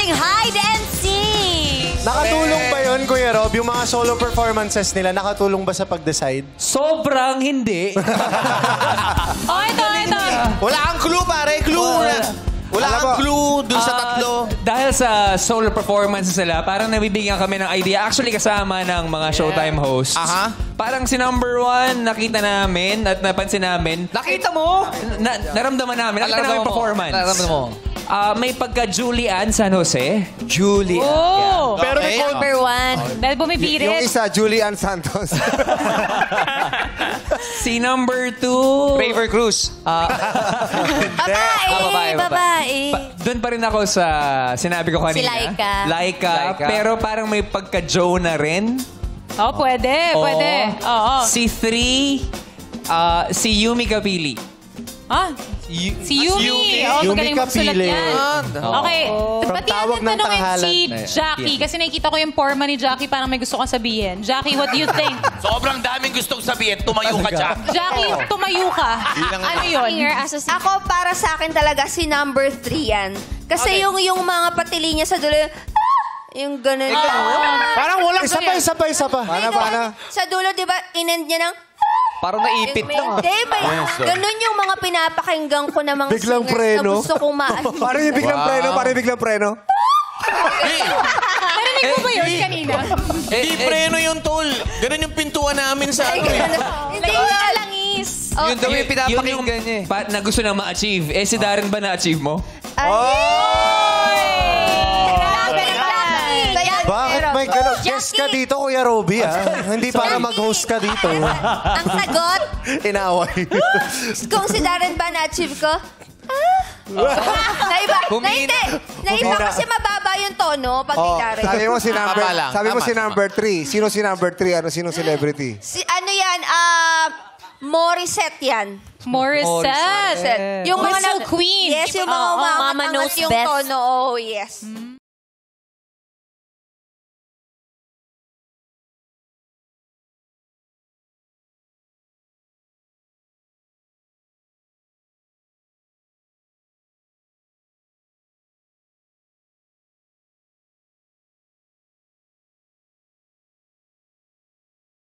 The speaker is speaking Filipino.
pwedeng hide and seek. Nakatulong ba yun, Kuya Rob? Yung mga solo performances nila, nakatulong ba sa pag-decide? Sobrang hindi. Oh, ito. Wala kang clue, pare. Wala kang clue dun sa tatlo. Dahil sa solo performances nila, parang nabibigyan kami ng idea. Actually, kasama ng mga Showtime hosts. Aha. Parang si number 1, nakita namin at napansin namin. Nakita mo? Naramdaman namin. Nakita namin yung performance. Naramdaman mo. May pagka-Julian San Jose. Julie. Oh! Pero may Number 1. Dahil bumibirit. Yung isa, Julian Santos. Si number 2. Favor Cruz. Babae. Doon pa rin ako sa sinabi ko kanina. Si Laika. Laika. Pero parang may pagka-Joe na rin. Oh, pwede. Oo. Si 3, si Yumi Kapili. Ah, si Yumi. Oh, Yumi magaling magsulat Kapili. yan. Okay. Ba't di Tawag natin ng tanongin tanghalan. si Jackie? Kasi nakikita ko yung forma ni Jackie, parang may gusto kang sabihin. Jackie, what do you think? Sobrang daming gustong sabihin. Tumayo ka dyan. Jackie, tumayo ka. Ano yun? Ako, para sa akin talaga, si number 3 yan. Kasi yung mga patili niya sa dulo, yung ganun. Parang walang Isa pa. Paano? Sa dulo, di ba, inend niya ng... Parang naipit lang. Hindi, ganun yung mga pinapakinggan ko na mga Biglang singers preno. na gusto kong Parang yung biglang preno, Narinig mo ba yun kanina? Di preno yung tol. Ganun yung pintuan namin sa ano. Hindi, yung langis. Yun daw yung Yun pinapakinggan niya eh. na gusto na ma-achieve. Si Darren ba na-achieve mo? Bakit may gano'n? Guest ka dito, Kuya Robby, Hindi para mag-host ka dito. Ang sagot, Inaway. kung si Darren ba na-achieve ko, Naiba kasi mababa yung tono pag kay Darren. Sabi mo si number 3. Sino si number 3? Sino celebrity? Ano yan? Morissette yan. Morissette. Yung mga Whistle Queen. Yes, yung mga Mama umangat knows yung best. tono. Oh, yes.